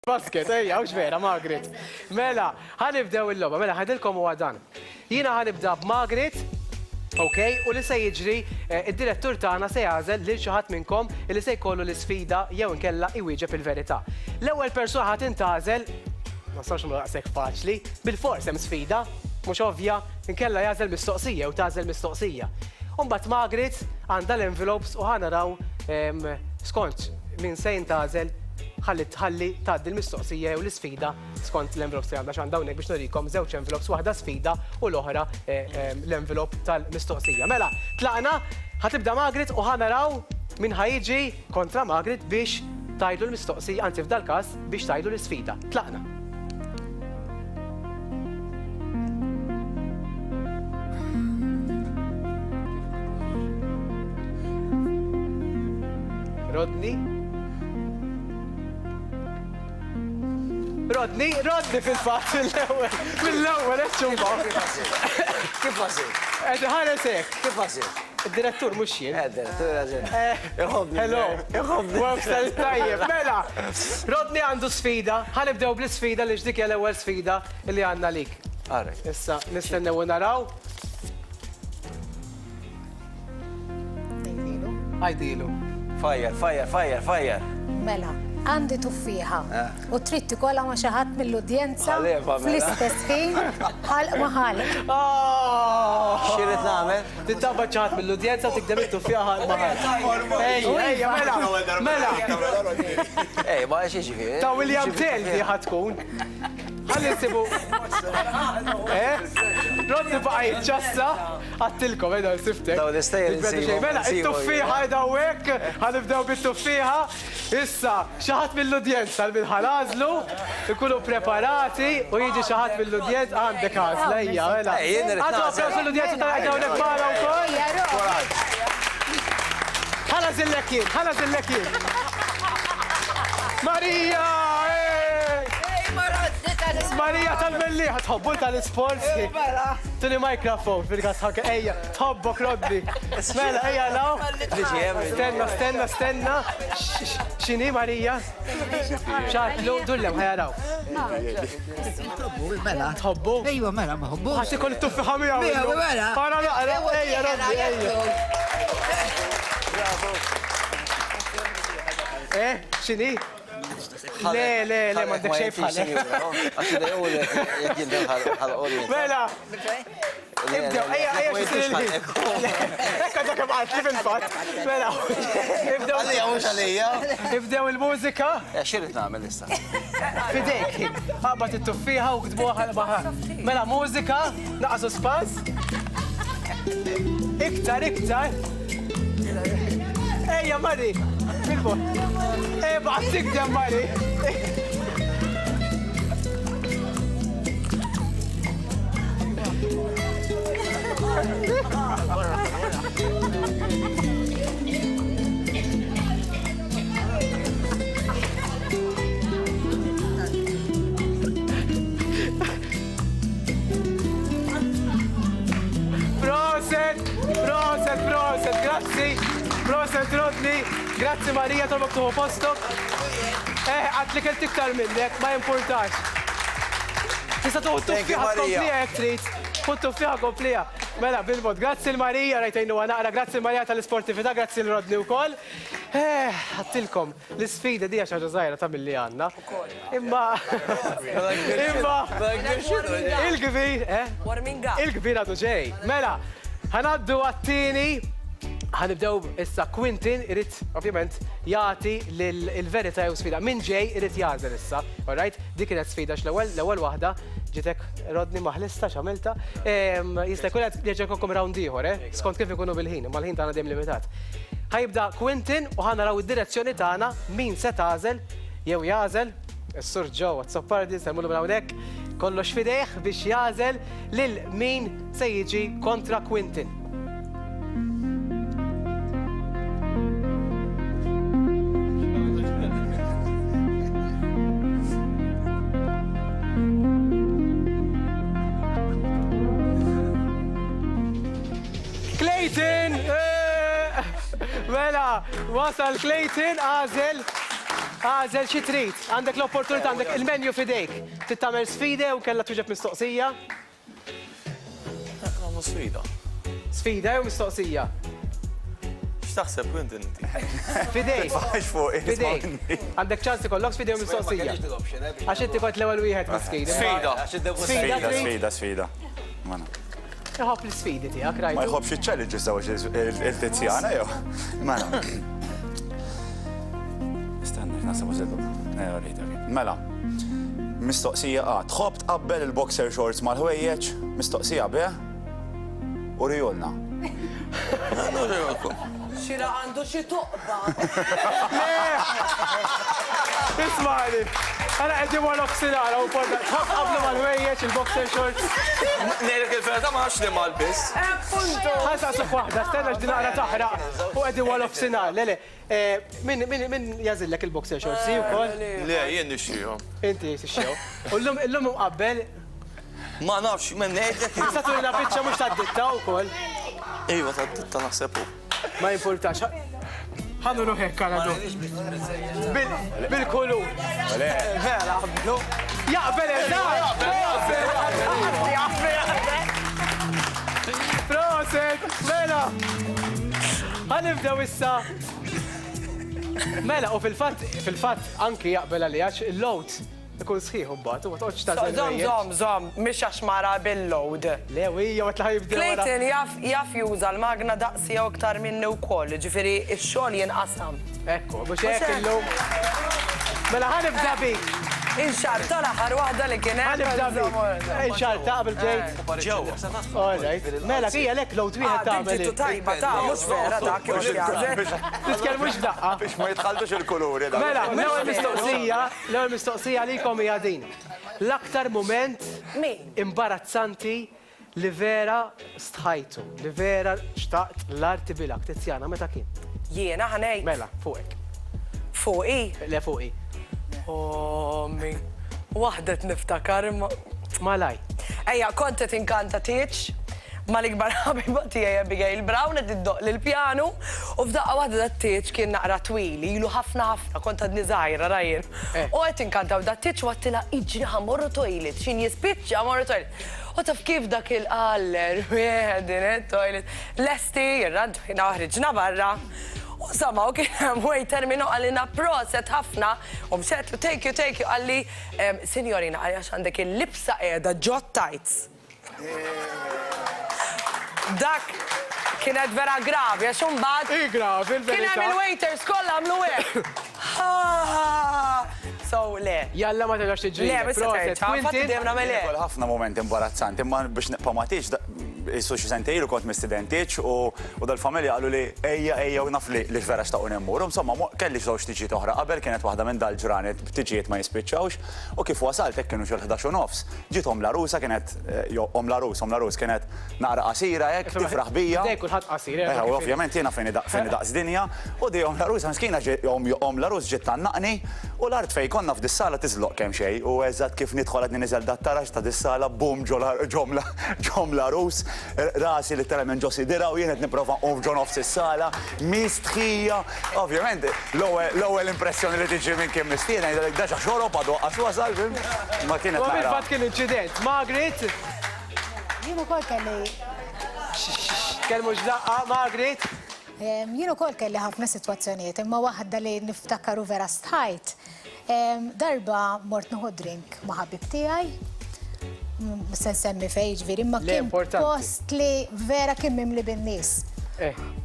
basket, ejja, ux vera, Margaret. Mela, ħanibdew il-logħba, mela ħadilkom huwa dan. Jiena ħanibda b'Margaret, ok, u li se jiġri, id-direttur tagħna se jagħżel lil xi ħadd minnkom li se jkollu l-isfida jew inkella iwieġeb il-verità. L-ewwel persuna ħadd intagħżel, ma sarx daqshekk faċli, bil-fors hemm sfida, mhux ovvja, inkella jagħżel mistoqsija u tagħżel mistoqsija. Mbagħad Margaret għandha l-envelopes u ħanaraw skont min se jintagħżel ħalli tgħaddi l-mistoqsija jew l-isfida skont l-envelopes li għandha x'għandha hawnhekk biex nurikom żewġ envelopes, waħda sfida u l-oħra l-envelop tal-mistoqsija. Mela, tlaqna, ħatibda Margaret u ħanaraw min ħajġi kontra Margaret biex tgħidlu l-mistoqsija, anzi f'dal każ biex tgħidlu l-isfida. Tlaqna. Rodney fil-fatt mill-ewwel eċċumba. Kif wasir? Ħaresek. Kif wasir? Id-direttur mhux jien. Direttur għażel. Iħobni. Hello. Website tajjeb. Mela, Rodney għandu sfida. Ħanibdew bl-isfida li dik hija l-ewwel sfida li għandna lik. Għarek. Issa nistennew naraw. Għajdilu. Fajjar. Mela, għandi tuffiħa u trid tikolla ma' xi ħadd mill-udjenza fl-istess ħin ħalq ma' ħalq. X'irid nagħmel? Tittabba xi ħadd mill-udjenza u tikdem it-tuffiħa ħalq ma' ħalq. Ejja, mela. Ej, ma xi ġifieri. Ta' William Tell di ħatkun. Ħalli nsibu. Rodni baqa jitċassa, għattilkom, edha siftek. Daw l-istajl nsibu. Mela, it-tuffiħa edaw hekk, ħanibdew bit-tuffiħa. Issa, xaħat mill-udjenza li ħalazlu, ikunu preparati u jiġi xaħat mill-udjenza għandek għazla, ejja, mela. Għadu għafjaw mill-udjenza tal-għajdaw l-ekbara u koll. ħalazillek jien. Marija tal-Melliħa, tħobbu tal-sports. Tuni mikrofon fil-gas ħakka, ejja, tħobbok Rodni. Mela, ejja law. Stenna. Xini Marija? Xatlu, dullem, ħajaraw. Mela. Tħobbu? Ejwa, mela, ma ħobbu. ħati kol t-tuffi ħamija. Mela. Għara naqra, ejja, Rodni, ejja. Xini? Le, ma d-dek xej bħalek. Għaxi da jgħu jek jindew ħal-qoli. Mela! Ibdew, ejja, xisir Ekka dak għabqat li fil-fat. Mela, ibdew. Għalija, mux għalija. Ibdew il-mużika. Xirrit naħmel issa. Fidejk, għabbat it-tuffiħa u gdbuħa ħal-baħar. Mela, mużika, naqsu spaz. Iktar. Ejja, Mari. Fil-bot. Baqt tikdem, Mari. Proset, grazzi. Proset, Rodni. Grazzi Marija, tolbok tuħu postok. Għatli kelt iktar minnek, ma jimportax. Tista tuħu t-tuffiħa komplija jek trid. Ħu t-tuffiħa komplija. Mela, bil-mod, grazzi l-Marija, rajtajnu għanaqra, grazzi l-Marija tal-sportivita, grazzi l-Rodni u koll. Għattilkom, l-sfida di għaxa ġazajra ta' mill-li għanna. Imma, il-gbir għadu ġej. Mela, ħanaddu għattini, ħanibdew issa Quintin irrit ovvjament jagħti l-verità jew sfida. Min ġej irrit jażel issa, alright? Dik kienet sfida l-ewwel waħda ġitek Rodni maħlista x'għamilta. Jista' jkun qed jerġgħu round ieħor, skont kif ikunu bil-ħin, imma l-ħin tagħna dejjem limitat. Ħajibda Quintin u ħanaraw id-direzzjoni tagħna min se tażel jew jażel is-Sur Joe Azzopardi semmulu minn hawnhekk kollox fidejh biex jażel lil min se jiġi kontra Quintin. Clayton! Mela, wasal Clayton, għazel Għażel xi trid, għandek l-opportunità, għandek il-menju fidejk. Tittamel sfida u kellha tuġeb mistoqsija. Għamu sfida. Sfida jew mistoqsija? X'taħseb int inti? Fidejk. Għax fuq, Fidejk. Għandek ċans ikollok sfida jew mistoqsija. Għax inti kont l-ewwel wieħed miskin. Sfida. Sfida trid? Sfida. Iħobb l-sfidi tiegħek, Ma rajtu. jħobbx il-challenges saw il-Tiziana, jew. Mela. Istenni, nasab użillu. Mela. Mistoqsija A. Tħobb tqabbel il-boxer shorts mal-ħwejjeġ? Mistoqsija B. U rijolna. Xira għandu xi tuqba. Ismani, għana għeddi għalok sinara u porta. Tħobb qablu mal-wejjeċ il-boxer shorts. Nejlek il-ferda ma nafx li malbis. Punto. Ħasa suq wahda, stenna ġdina għara taħraq u għeddi għalok sinar. Lele, min jazillek il-boxer shorts? Si u kol? Le, jien nixtiju. Inti jisixxew. U l-lum mqabbel, Ma nafx, men nejlek. sa turina bitċa mux tad-ditta u kol. Ejwa, ta' naħsebu. Ma jimpurtax. ħannu ruħek kanadu. Bil-kulu. Vera, għablu. Jaqbel Proset, mela. Ħanibdew issa. Mela, u fil-fat anki jaqbel għalijax il-load ikun sħiħ u bat, u ma toqgħodx tażel. Zom, mish għax mara bil-load. Le, wija, ma tlaħi jibdew wara. Clayton jaf juża l-magna daqsi jew aktar minni wkoll, ġifieri x-xogħol jinqasam. Ekku, biex hekk illum. Mela ħanibda bik. Inxarta l-aħħar waħda li kien hemm. Ħanibda bik. Inxarta qabel ġejt. Ġew. All right. Mela, kija lek load wieħed tagħmel. Ġitu tajba ta' mhux vera ta' kif jażel. Titkellmux daqqa. Biex ma jitħalltux il-kuluri. Mela, l-ewwel mistoqsija likom hija din. L-aktar moment Min? imbarazzanti li vera stħajtu, li vera xtaqt l-arti bilak. Tiziana, meta kien? Jiena ħanej. Mela, fuqek. Fuqi. Le fuqi. Ommi. Waħdet niftakar ma. Malaj. Ejja, kontet inkanta tiċ ma l-ikbar ħabiba tiegħi Abigail Brown qed iddoq lill-pjanu u f'daqqa waħda dat-tieċ kien naqra twili, ilu ħafna kont għadni żgħira rajjin. U qed inkanta u dat-tieċ wattilha iġri ħamorru toilet, xin jispiċċa ħamorru toilet. U taf kif dak il-qaller, wieħed toilet, lesti jirrad ħina ħriġna barra. U sama, u kien hemm waiter minnu għallina proset ħafna u mxetlu take you għalli sinjorina għalli għax għandek il-libsa qiegħda ġot tights. Dak kienet vera gravi, għax imbagħad Gravi, kien hemm il-verità. il-waiters kollha għamlu hekk. So le. Jalla ma tiġax tiġri. Le, bissa terċa, fatti dejjem nagħmel hekk. Ħafna momenti imbarazzanti, imma biex nibqa' ma tiġ jissu xi sentejn kont mistidentiċ u dal-familja qalu li ejja u naf li vera xtaqgħu nemmur. Insomma, kelli żewġ tiġijiet oħra qabel kienet waħda minn dal-ġranet b'tiġijiet ma jispiċċawx u kif wasalt hekk kienu xi 11 nofs. Ġiet om Larusa kienet om Larus kienet naqra qasira hekk tifraħ bija. Dej kulħadd qasir. U ovvjament jiena fejn daqs dinja u di om Larusa miskina om Larus ġiet tannaqni u l-art fejn konna f'dis-sala tiżloq kemm xejn u eżatt kif nidħol qed niżel dat-tarax ta' dis-sala bum ġom Larus. Rasi li minn ġosi dira u jienet niprofa ġon off s-sala, mistħija. Ovvjament, l-ewwel impressjoni li tiġi minn kien mistiena, jgħidek daċa xorob għadu għasu għasal, ma kienet U nara. bil-fat kien inċident. Margaret, Jien ukoll kelli kelmu ġdaqqa, Margaret. jien ukoll kelli ħafna sitwazzjonijiet, imma waħda li niftakaru vera stħajt. Darba mort nieħu drink ma' ħabib tiegħi. Se nsemmi fej ġviri, imma Le, kien importanti. post li vera kien mimli bin-nies.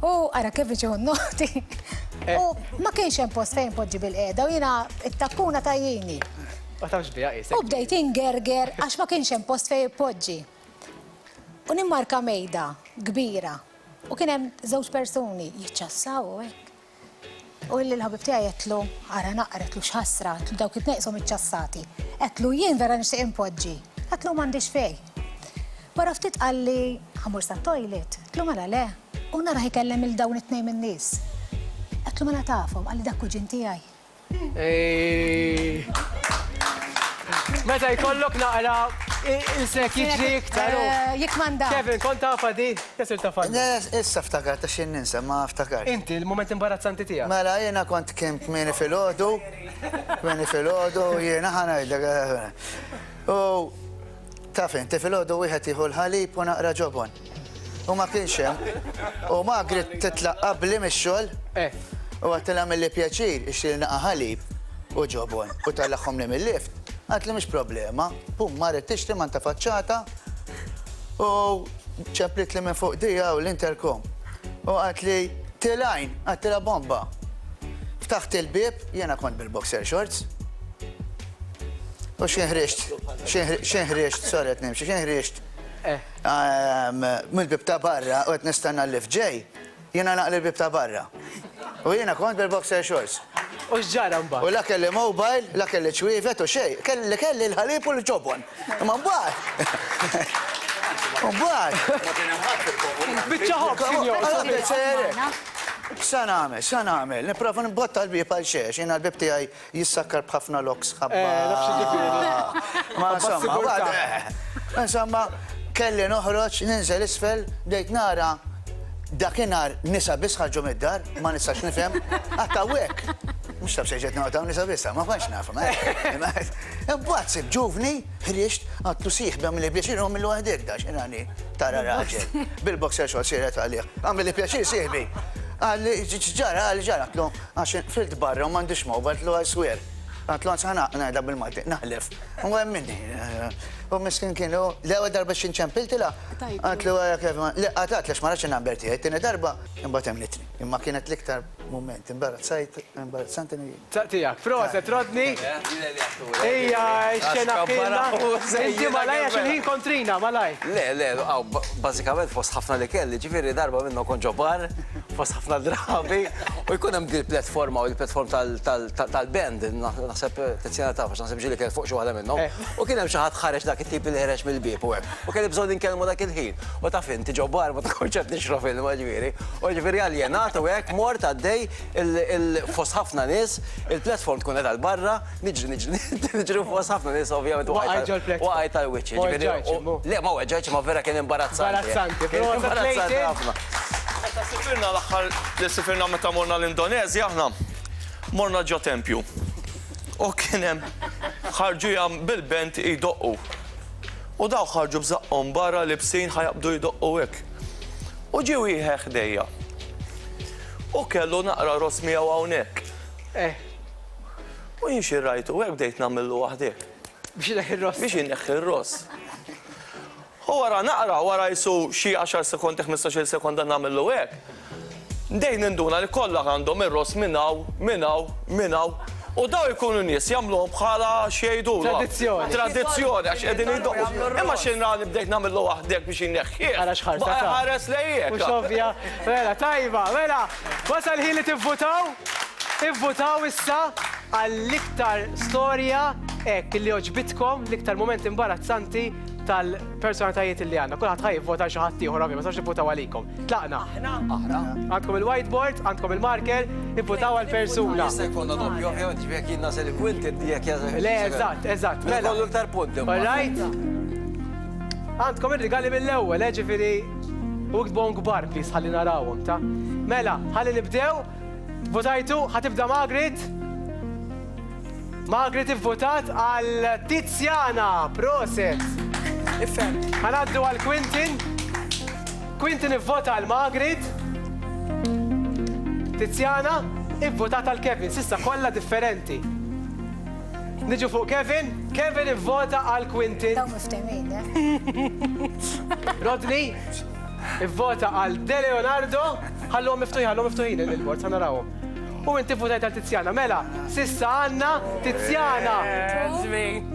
U ara kif iġiħu noti. U ma kienx hemm post fejn poġġi bil-qiegħda u jiena it-takkuna tajjini. Ma tafx bija U isek. bdejt ingerger għax ma kienx hemm post fejn poġġi. U nimmarka mejda kbira. U kien hemm żewġ persuni jiċċassaw u hekk. U l-ħabib tiegħi qedlu ara naqra qedlu x'ħasra, qedlu dawk itneqshom iċċassati. Qedlu jien vera nixtieq impoġġi. Qedlu m'għandix fej. Wara ftit qalli ħamur sat-toilet. Qedlu mela le. U nara ħikellem il-dawn it-tnejn min-nies. Qedlu mela tafhom qalli dak kuġin tiegħi. Meta jkollok naqra Il-sek jiġri iktar. Jikmanda. Kevin, kont tafa di? Jasir tafa. Issa ftakart, għax ninsa, ma ftakart. Inti, il-moment imbarazzanti tija. Mela, jena kont kem kmini fil-ħodu, jena ħanajdlek. U taf inti fil-ħodu wieħed jieħu l-ħalib u naqra ġobon. U ma kienx hemm. U Margaret titlaq qabli mix-xogħol. U għattilha mill-li pjaċir ixil naqa ħalib u ġobon. U tal-laħħom li mill-lift. Għatli mux problema. Pum, marret tixtri man ta' faċċata. U ċemplit li minn fuq dija u l-interkom. U għatli tilajn, għattila bomba. Ftaħt il-bib, jena kont bil-boxer shorts. U xinħriċt, sorret nimxie, xinħriċt. Mill-bib ta' barra, u għet nistanna l-lifġej, jena naqli l-bib ta' barra. U jena kont bil-boxer shorts. U xġara mba. U la kelli mobile, la kelli ċwifet u xej, kelli l-ħalib u l-ġobon. Ma mbaħ. Mbaħ. Bitċaħob, sinjor. San għamil, niprofa nbotta l-bib għal xiex, jena l-bib tijaj jissakkar bħafna loks xabba. Ma insomma, kelli noħroċ, ninżel isfel, dejt nara, dakinar nisa bis ħarġu mid-dar, ma nistax nifhem, għatta wek. Mux tab xeġet noqtaw nisa bisa, ma konx nafem. Bwazzib ġuvni, ħriċt, għattu siħbem li pjaċir u mill-lu għadir da, xinani, tara raġel. Bil-boxer xo siret għalih, għam li pjaċir siħbi. Għalli ġara, għatlu, għaxin filt barra u mandiċ mobile, għatlu għal-swer. Għatlu għansa għana bil-mati, naħlef. U għem minni. U miskin kienu, l-għu darba xinċempiltila. Għatlu għatat lex marraċ n-namberti, għettini darba, imbatem litni. Imma kienet liktar moment, imbarazzantini. Tijak, proset, Rodni. Ija, xena killa. Inti malaj, għax il-ħin kontrina, malaj. Le, bazzikament fost ħafna li kelli, ġifiri darba minnu konġobar, fost ħafna drabi, u jkun hemm di platforma u l-platform tal-band, naħseb Tiziana taf, naħseb ġili kien fuq xi waħda minnhom, u kien hemm xi ħadd ħareġ dak it-tip li ħereġ mill-bieb u hekk. U kelli bżonn inkellmu dak il-ħin. U taf inti ġobbar ma tkunx qed nixrof ilma ġifieri. U ġifieri għaljenat u hekk mort għaddej fost ħafna nies, il-platform tkun qed barra, niġri fost ħafna nies ovvjament waqgħet tal-wiċċ. Le ma weġġajtx ma vera kien imbarazzanti. Imbarazzanti ħafna. Meta sifirna l-axħar li sifirna meta morna l-Indonezja, aħna morna ġo tempju. U kienem ħarġu jam bil-bent jidoqqu. U daw ħarġu bżaqqom barra li bsin ħajabdu jidoqqu hekk. U ġew jieħ ħdejja. U kellu naqra rosmi għaw hawnhekk. U jien rajtu hekk bdejt nagħmillu waħdek. Biex neħi il-ross. Biex inneħħi r-ross. U wara jisu xi 10 sekondi, 15 sekonda nagħmillu hekk. Dejn induna li kollha għandhom ir-ross minnaw. U daw jkunu nies jagħmluhom bħala xejdu. Tradizzjoni għax qegħdin jiddoqqu. Imma xejn rani bdejt nagħmillu waħdek biex inneħħih. Għala xħarsa. Ħares lejjek. Mhux ovvja. Mela, tajba, mela. Wasal ħin li tivvutaw. Ivvutaw issa għall-iktar storja hekk li oġbitkom, l-iktar moment imbarazzanti tal-personalitajiet li għandna. Kulħadd ħajvvota xi ħadd ieħor ovvja, ma sarx ivvutaw għalikom. Tlaqna. Għandkom il-whiteboard, għandkom il-marker, ivvutaw għall-persuna. Jista' jkollna doppju ovvjament ġifieri jekk jinnasel il-kwinti jekk Le, eżatt. Mela kollu iktar punti. All right? Għandkom ir-rigali mill-ewwel, ġifieri uktbon kbar please ħalli narawhom, ta'. Mela, ħalli nibdew. Votajtu, ħatibda Margaret. Margaret ivvotat għal Tiziana, proset. Ħanaddu għal Quintin. Quintin ivvota għal Margaret. Tiziana ivvotat għal Kevin, sissa kollha differenti. Niġu fuq Kevin. Kevin ivvota għal Quintin. Daw miftemin, Rodney ivvota għal De Leonardo. Ħallhom miftuħin il-bord, ħanarawhom. U inti votajt għal Tiziana. Mela, sissa għandna Tiziana.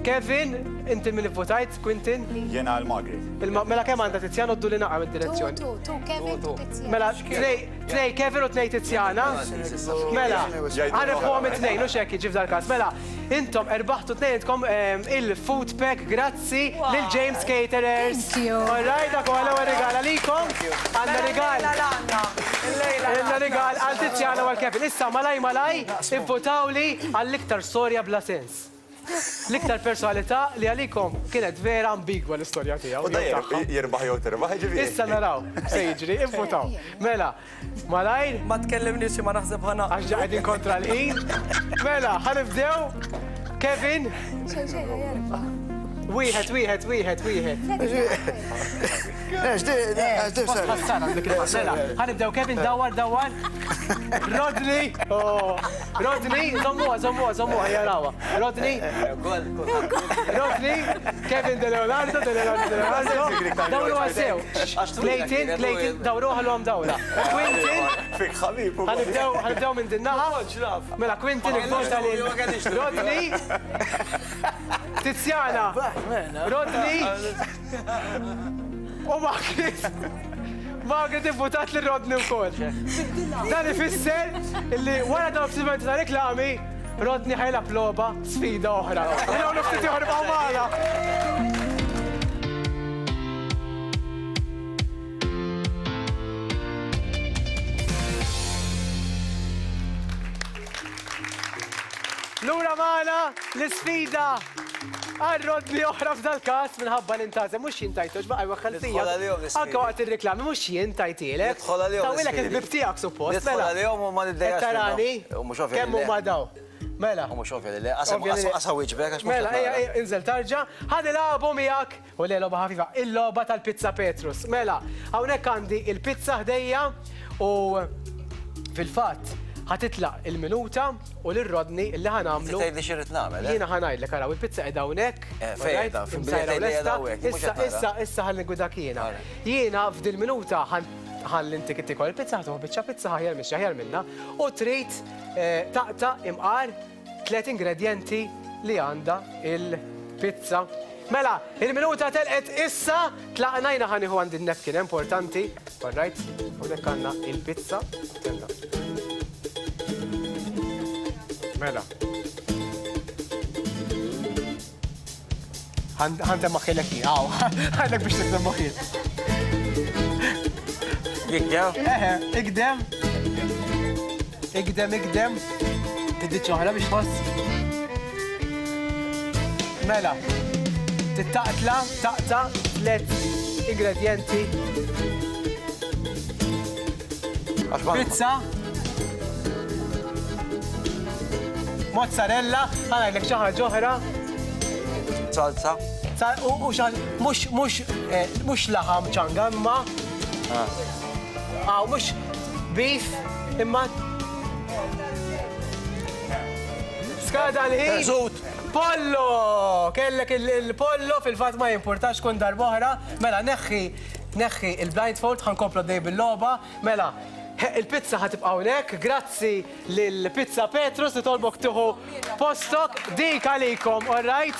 Kevin, inti min votajt, Quintin? Jena għal-Margaret. Mela kemm għandha Tiziana u ddu li naqgħu id-direzzjoni. Tu, Kevin, tu Tiziana. Mela, tnej Kevin u tnej Tiziana. Mela, għanibħuhom it-tnejn, u xekk jiġi f'dal-każ. Mela, intom erbaħtu tnejnitkom il-food pack grazzi lil James Caterers. Thank you. All right, dak huwa l-ewwel rigal għalikom. Għandna rigal. Għandna rigal għal Tiziana u għal Kevin. Issa malaj, ivvotawli għall-iktar storja bla sens. L-iktar personalità li għalikom kienet vera ambigwa l-istorja tiegħu. U da jirbaħ jew tirbaħ, ġifieri. Issa naraw, se jiġri, infutaw. Mela, malajr, Ma tkellimniex ma naħseb ħana. għax ġaqedin kontra l-ħin. Mela, ħanibdew. Kevin, wieħed. Ħassan għandek il-ħassela. Ħanibdew Kevin, dawar. Rodney, zommuha, jarawa. Rodney, Kevin De Leonardo. Dawru għasew. Clayton, dawru għallu dawra. Quintin, Fik ħabib. ħanibdew minn dinnaħa. Mela, Quintin, il-vota li Rodney, Tiziana, Rodney, u Margaret votat li Rodney u kol. Dan ifisser illi wara dawn f'simenti ta' reklami, Rodney ħajlab loba sfida oħra. Jena nuftit joħorbaw maħna. Lura maħna l-sfida għal-Rodney oħra f'dal-kas minħabba l-intazem, mux jintajtux, baqaj waħħal fija. Nidħol għalihom l-sfidi. Anka waqt il-reklami, mux jintajtilek. Nidħol għalihom Tawilek l-sfidi. il-bibtijak suppost. Nidħol għalihom u ma niddejax Tarani, minnhom. U mhux ovvja kemmu li le. ma daw. Mela. U mux ovvja li le. Ovvja li le. Asa wieġbek għax mux Mela, nafra. inżel tarġa, ħadi labu miegħek u le loba ħafifa, il-loba tal-pizza Petrus. Mela, hawnhekk għandi il-pizza ħdejja u fil-fatt ħatitlaq il-minuta u l-Rodney li ħanamlu. Tgħid li xirrid nagħmel. Jiena ħanajdlek araw il-pizza qiegħda hawnhekk. fejn qiegħda? Fil-biljett li qiegħda hawnhekk, mhux qed nara. Issa ħallingwidak jiena. Jiena f'dil minuta ħallintik ittikol il-pizza ħatuħu biċċa pizza ħajar minna u trid taqta' imqar 3 ingredienti li għandha il-pizza. Mela, il-minuta telqet issa tlaqnajna ħaniħu għandi n-nepkin importanti. Alright, u nek għandna il-pizza. Mela. Ħantem maħħilek jien, għaw, ħanek biex tikdem maħħil. Jikdew? Igdem. Tiddi ċoħra biex tħoss. Mela, taqta 3 ingredienti. Pizza. Mozzarella, ħanajlek xaħġa ġoħra. Salsa. U mux laħam ċanga, imma. Mux beef, imma. Skada l-ħin. Zut. Pollo! Kellek il-pollo fil-fat ma jimportax kun darboħra. Mela, neħħi il-blindfold, ħankomplu dej bil-loba. Mela, il-pizza ħatibqa' hawnhekk, grazzi lill-Pizza Petrus li tolbok tieħu postok, dik għalikom, all right?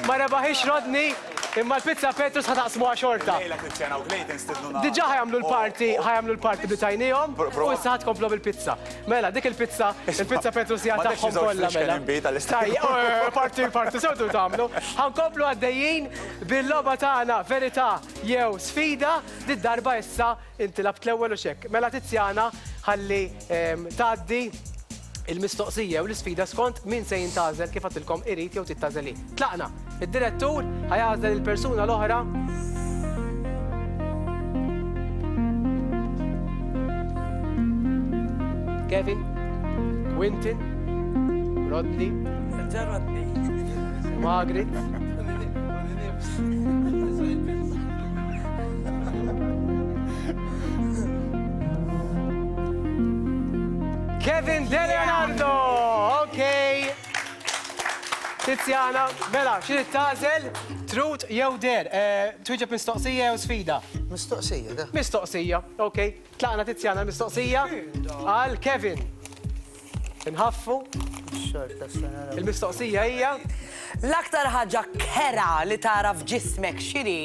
Ma rebaħix Rodney, imma l-Pizza Petrus ħataqsmuha xorta. Diġà ħajamlu l-parti bitajnijom u issa ħatkomplu bil-pizza. Mela, dik il-pizza Petrus jgħataħħom kollha mela. Parti, sewtu tagħmlu. Ħankomplu għaddejjin bil-logħba tagħna verità jew sfida, darba issa inti labt l-ewwel u xekk. Mela Tiziana ħalli tgħaddi il-mistoqsija u l-sfida skont min se jintażel kif għatilkom irid jew tittażel. Tlaqna, id-direttur ħajażel il-persuna l-oħra. Kevin, Quintin, Rodney, Margaret. Kevin De Leonardo, ok. Tiziana, mela, xi tażel trut jew der. Twieġeb mistoqsija jew sfida? Mistoqsija, da. Mistoqsija, ok. Tlaqna Tiziana mistoqsija għal Kevin. Inħaffu. Il-mistoqsija hija. L-aktar ħaġa kera li tara f'ġismek xiri.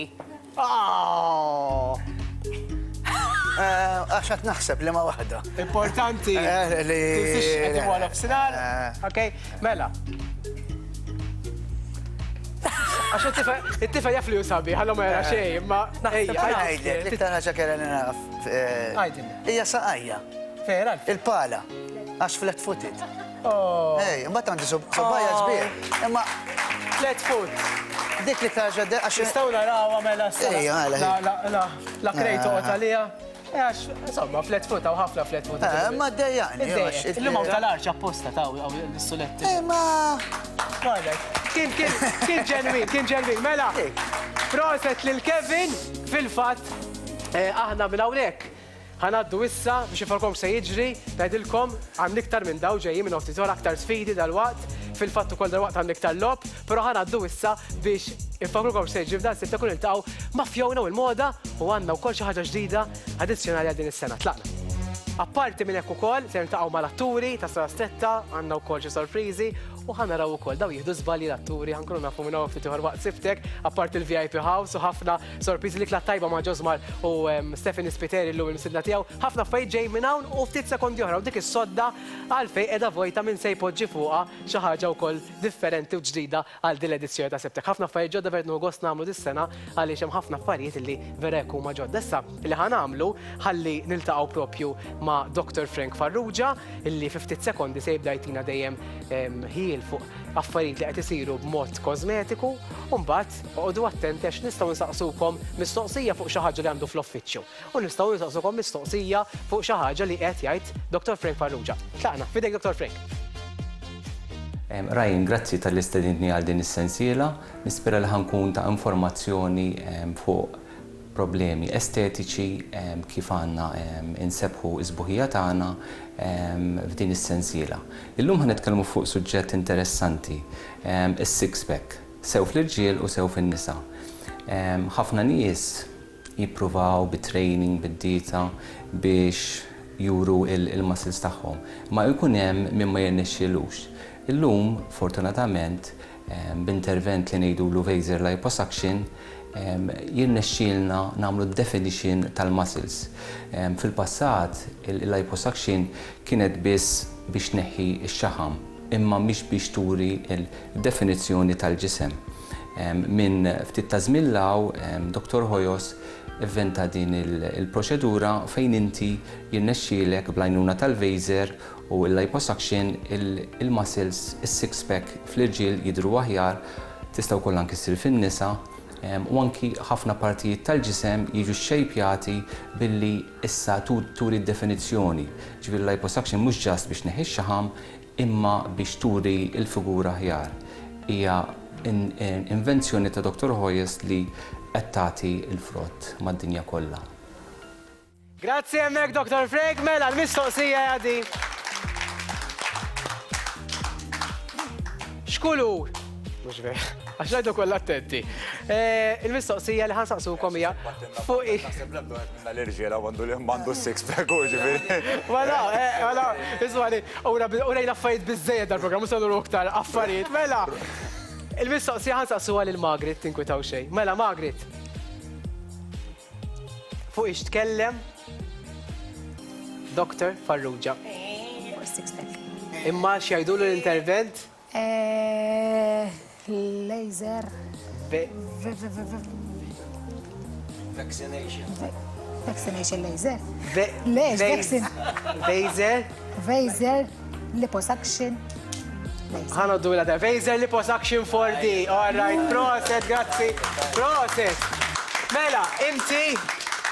Għaxat naħseb li ma waħda. Importanti. Tinsix qed wara f'sinar. Ok, mela. Għax it-tifa jaf li jusabi, ħallu ma jara xej, imma. Għajdlek, l-iktar ħaġa kera li naf. Għajdin. Ija saqajja. Fera. Il-pala. Għax flat footed. Ej, mbagħad għandi sobbajja sbieħ. Imma Flat foot. dik li tarġa għax Nistgħu narawha mela Ejja, mela, la krejtu għalija. Insomma, flat foot hawn ħafna flat foot. ma d-dejjaqni. Illum hawn tal-arċ apposta taw l-suletti. Ma Kien ġenwin. Mela, proset lil Kevin fil-fatt aħna minn hawnhekk. Ħanaddu issa biex ifarkom se jiġri, tgħidilkom għandna iktar minn daw ġejjin minn oftitor aktar sfidi dal-waqt, fil-fatt ukoll dal-waqt għandna iktar lob, però ħanaddu issa biex ifarkom se jiġri f'dan sitta kun iltaqgħu ma' Fjona u l-moda u għandna wkoll xi ħaġa ġdida addizzjonali għal din is-sena. Tlaqna. Apparti minn hekk ukoll se niltaqgħu mal-atturi ta' Sala Stretta, għandna wkoll xi sorpriżi u ħanaraw ukoll daw jieħdu żbalji l-atturi, ħankunu nafu minn hawn ftit ieħor waqt siftek, apparti il-VIP House u ħafna sorpriżi li klat tajba ma' Ġosmar u Stephanie Spiteri llum il-sidna tiegħu, ħafna affarijiet ġej minn hawn u ftit sekondi oħra u dik is-sodda għalfejn qiegħda vojta minn se jpoġġi fuqha xi ħaġa wkoll differenti u ġdida għal din l-edizzjoni ta' Siftek. Ħafna affarijiet ġodda vernu gost nagħmlu dis-sena għaliex hemm ħafna affarijiet li vera huma ġodda. Issa li ħanamlu ħalli niltaqgħu propju ma' Dr. Frank Farrugia illi fi ftit sekondi se jibda jtina dejjem ħiel fuq affarijiet li qed isiru b'mod kosmetiku u mbagħad oqgħodu attenti għax nistgħu nsaqsukom mistoqsija fuq xi ħaġa li għandu fl-uffiċċju. U nistgħu nsaqsukom mistoqsija fuq xi ħaġa li qed jgħid Dr. Frank Farrugia. Tlaqna, fidejk Dr. Frank. Ryan, grazzi tal-istedintni għal din is-sensiela. Nispera li ħankun ta' informazzjoni fuq problemi estetiċi kif għandna insebħu isbuħija tagħna f'din is-sensiela. Illum ħanetkellmu fuq suġġett interessanti, is-six pack, sew fl-irġiel u sew fin-nisa. Ħafna nies jippruvaw bit-training, bid-dieta biex juru il-muscles tagħhom, ma jkun hemm min ma jirnexxielux. Illum, fortunatament, b'intervent li ngħidulu laser liposuction, jirnexxielna nagħmlu definition tal-muscles. Fil-passat, il-liposuction kienet biss biex neħħi x-xaħam, imma mhix biex turi il-definizzjoni tal-ġisem. Minn ftit ta' żmien law, Dr. Hoyos inventa din il-proċedura fejn inti jirnexxielek bl-għajnuna tal-laser u l-liposuction il-muscles, is-six pack fl-irġiel jidhru aħjar, tista' wkoll anke ssir fin-nisa u anki ħafna partijiet tal-ġisem jiġu xejpjati billi issa turi d-definizzjoni. Ġifieri l-liposuction mhux ġast biex neħi x-xaħam imma biex turi l-figura aħjar. Hija invenzjoni ta' Dr. Hoyos li qed tagħti l-frott mad-dinja kollha. Grazzi hemmhekk Dr. Frank, mela l-mistoqsija għadi. Xkulur? Mhux ver, għax ngħidu kollha attenti. Il-mistoqsija li ħansaqsukom hija fuq l-irġiela għandu six pack u ġifieri. Wala, ismani, urejn affarijiet biżżejjed dal-programm, mhux nagħmlu aktar affarijiet. Mela, il-mistoqsija ħansaqsuha lil Margaret tinkwitaw xejn. Mela, Margaret. Fuq ix tkellem Dr. Farrugia. Imma x'jgħidulu l-intervent? Laser. Vaccination laser. Laser. Laser. Liposuction. Ħanoddu la Laser liposuction 4D. All right, proset, grazzi. Proset. Mela, inti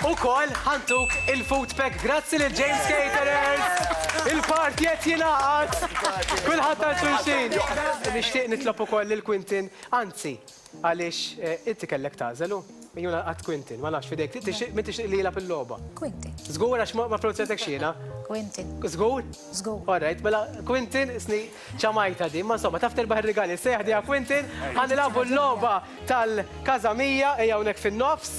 ukoll ħantuk il-food pack. Grazzi lil James Caterers. Il-party qed jingħaqad. Kulħadd għal xulxin. Nixtieq nitlob ukoll lil Quintin, anzi, għaliex inti kellek tażelu. Juna għat Quintin, ma nafx fidejk, min tixtiq li jilab il-logħba. Quintin. Żgur għax ma pronunzjatek xina? Quintin. Żgur? Żgur. All right, mela Quintin isni ċamajta di, ma insomma taf terbaħ ir-rigali sejħdi għal Quintin, ħanilabu l-logħba tal-Kaza Mija ejja hawnhekk fin-nofs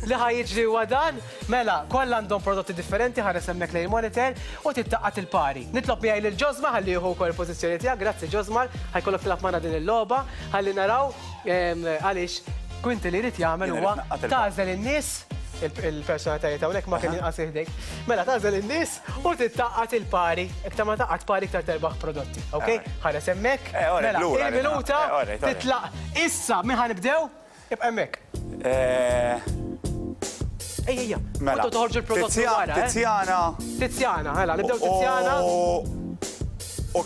li ħajjiġri huwa dan. Mela, kollha għandhom prodotti differenti ħares hemmhekk lejn monitor u tittaqqat il-pari. Nitlob miegħi lil Ġosma ħalli jieħu wkoll il-pożizzjoni tiegħek, grazzi Ġosmar, ħajkollok tilab magħna din il-logħba, ħalli naraw għaliex Quintin li jrid jagħmel huwa tażel in-nies il-personalitajiet hawnhekk ma kien inqas iħdejk. Mela tażel in-nies u tittaqqat il-pari, iktar ma taqqat pari iktar terbaħ prodotti, okej? Ħares hemmhekk. Mela, il-minuta titlaq. Issa min ħanibdew? Ibqa' hemmhekk. Ejja, Mela. toħorġu l-prodotti wara. Tiziana. Tiziana, ħela, nibdew Tiziana. U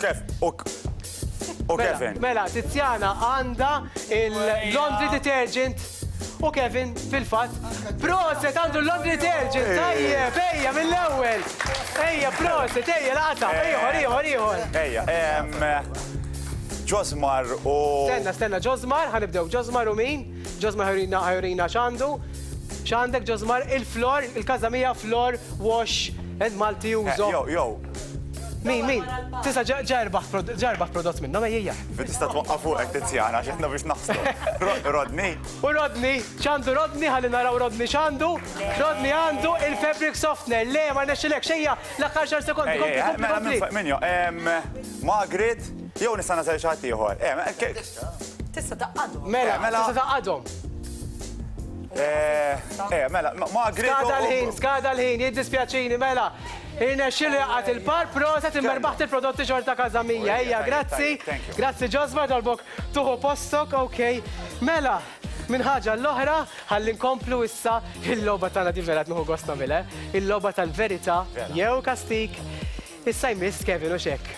Kevin. Mela, Tiziana għanda il-laundry detergent u Kevin fil-fat. Proset għandu l-laundry detergent, tajjeb, ejja mill-ewel. Ejja, proset, ejja, laqta, ejja, Ejja, Ġosmar u... Stenna, Ġosmar, ħanibdew Ġosmar u min? Ġosmar ħajurina xandu. Xandek Ġosmar, il-flor, il-kazamija flor wash ed Malti użo. Jow. Min? Tista ġarbaħ prodott minna, mejja. Tista twaqqaf fuqek Tiziana, xedna biex naħslu. Rodni. U Rodni, xandu Rodni, ħalli naraw Rodni xandu. Rodni għandu il-fabric softener. Le, ma nexxilek xejja, l-aħħar xar sekondi. Minjo, Margaret, jew nista' nasel xaħat ieħor. Tista' taqqadu. Mela, tista taqqadhom. Mela, Margaret. Skada l-ħin, jiddispjaċini, mela. Irnexxilu jaqgħat il-par, proset immerbaħt il-prodotti xorta Kazamija. Ejja, grazzi. Grazzi Ġosmar dolbok tuħu postok, okej. Mela, minn ħaġa l-oħra, ħalli nkomplu issa il-logħba tagħna di verat nuħu gost nagħmilha. Il-logħba tal-verità jew kastik. Issa jmiss Kevin u xek.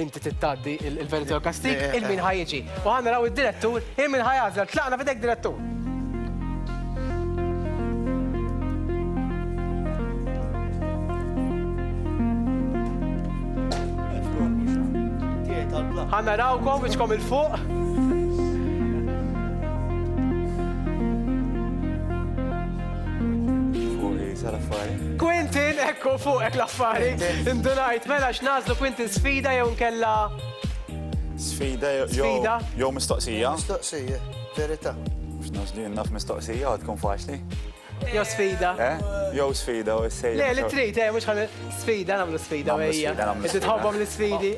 Inti tittaddi il-verità u kastik, il-min ħajġi. U ħanna raw id-direttur, il-min ħajgħażel. Tlaqna fidek direttur. ħanna rawkom iċkom il-fuq. Quentin, ekku fuq l-affari. Indunajt, mela x'nażlu Quentin sfida jew nkella. Sfida jew mistoqsija. Mistoqsija, verità. Mux nażlu jennaf mistoqsija, tkun faċli. Jew sfida. Jew sfida u s-sejda. Le, li trid, mux ħan sfida, namlu sfida wejja. Inti tħobbhom l-sfidi,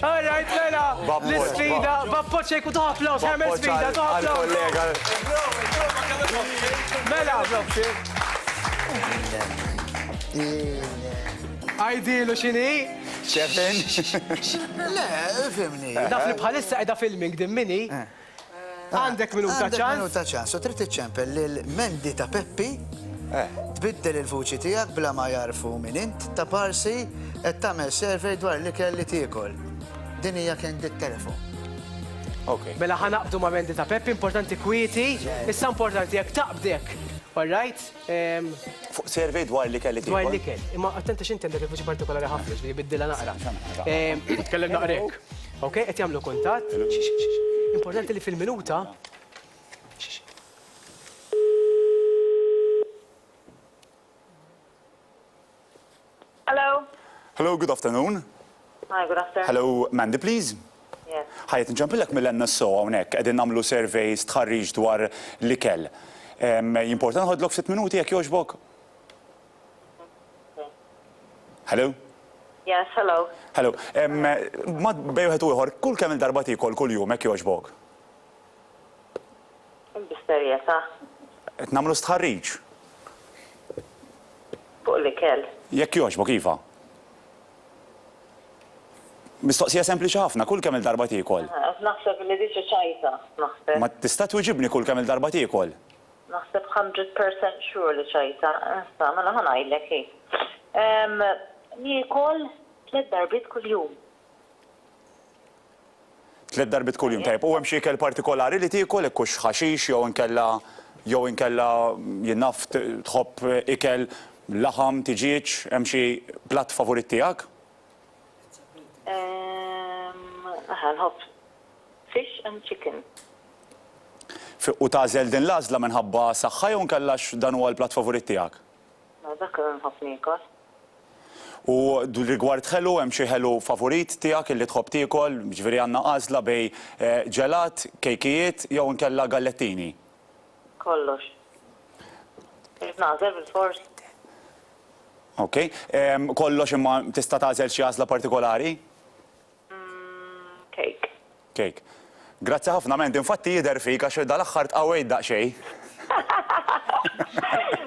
All right, mela, l-sfida, babpoċek u toħ applaus, ħemel sfida, toħ applaus. Mela, għajdilu xini? Kevin. Le, fimni. Daf li bħalissa edha filming dimmini. Għandek minuta ċans. Minuta ċans, u trid tiċċempel l-mendi ta' Peppi, tbiddel il-vuċi tiegħek bla ma jarfu min int, ta' parsi qed tagħmel survey dwar li kelli tiekol. Din hija kien dit-telefon. Mela ħanaqbdu ma' mendi ta' Peppi, importanti kwieti, issa importanti jekk taqbdek. All right? Fuq survey dwar li kelli Dwar li kell. Imma attenta x'inti għandek il-vuċi partikolari ħafna, ġifieri biddilha naqra. Kellem naqrek. Ok, qed jagħmlu kuntatt. Importanti li fil-minuta. Hello. Hello, good afternoon. Hi, good afternoon. Hello, Mandy, please. Yes. Ħajt nġampillek mill-NSO hawnhekk qegħdin nagħmlu surveys tħarriġ dwar li kell. Important ħodlok 6 minuti jekk jogħġbok. Hello? Yes, hello. Hello. Ma bejwħet u ieħor, kull kemm il-darba tikol kull jum hekk jogħġbok. Bisterjeta. Qed nagħmlu stħarriġ. Fuq li kell. Jekk jogħġbok iva. Mistoqsija sempliċi ħafna, kull kemm il-darba tikol. Naħseb li diċi ċajta, naħseb. Ma tista' twiġibni kull kemm il-darba tikol. Naħseb 100% sure li ċajta. Issa, mela ħanajlek hi. Jikol 3 darbit kull jum. 3 darbit kull jum, tajb. U hemm xi ikel partikolari li tikol, ikkux ħaxix jew inkella jinnaf tħobb ikel laħam, tiġiġ, hemm xi platt favorit tiegħek? Nħobb fish and chicken. U tażel din l-għażla minħabba saħħa jew nkellax dan huwa l-platt favorit tiegħek? Dak nħobb niekol. U rigward ħelu, hemm xi ħelu favorit tiegħek illi tħobb tiekol, ġifieri għandna għażla bej ġelat, kejkijiet jew inkella gallettini. Kollox. Nażel bil-fors. Ok. Kollox imma tista' tagħżel xi għażla partikolari? Cake. Cake. Grazzi ħafna Mendi, infatti jidher fik għax dal-aħħar tqawwejt daqsxejn.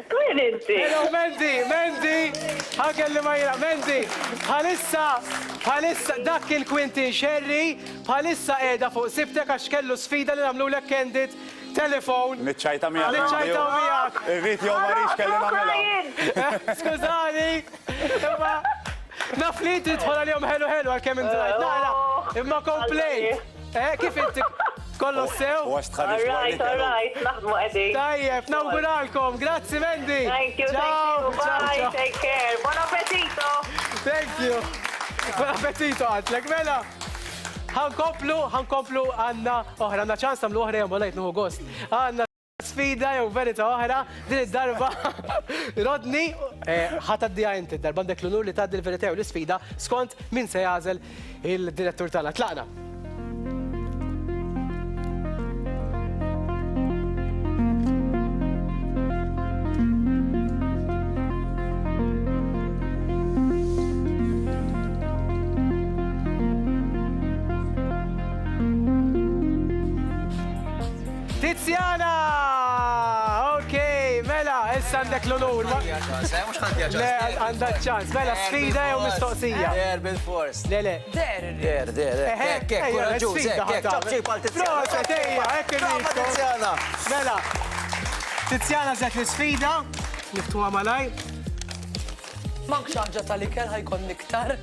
Kwin inti? Hello, Mendi, ħakelli ma jira, Mendi, bħalissa dak kien Quentin Sherry, bħalissa qiegħda fuq sibtek għax kellu sfida li nagħmlulek candid telefon. Niċċajta miegħek. Niċċajta miegħek. Irrid jew ma rridx kelli nagħmilha. Skużani, imma Naf li inti tħol għal-jom ħelu għal-kemm indrajt. Nara, imma complaint. Kif inti kollu sew? U għax tħarġ All right, naħdmu qegħdin. Tajjeb, nawguralkom. Grazzi, Mendi. Thank you, Ciao, bye, ciao, ciao. take care. Buon appetito. Thank you. Buon appetito għatlek, mela. ħankomplu għanna oħra, għanna ċans tamlu oħra jom għalajt nuhu gost. Għanna sfida jew verita oħra, din id-darba Rodni, ħataddija inti id-darba għandek l-unur li taddi l-verita u l-sfida skont min se jażel il-direttur tagħna. Tlaqna. Tiziana! Ok, mela, issa għandek l-onur. Le, għandek ċans. Mela, sfida jew mistoqsija. Der bil-fors. Le. Der. Kek, koraġuż, kek, ċabċi pal Tiziana. Proset, ejja, ekk irridkom. Tiziana. Mela, Tiziana zet l-sfida, niftuha malaj. Mank xaġġa tal-ikel ħajkon niktar.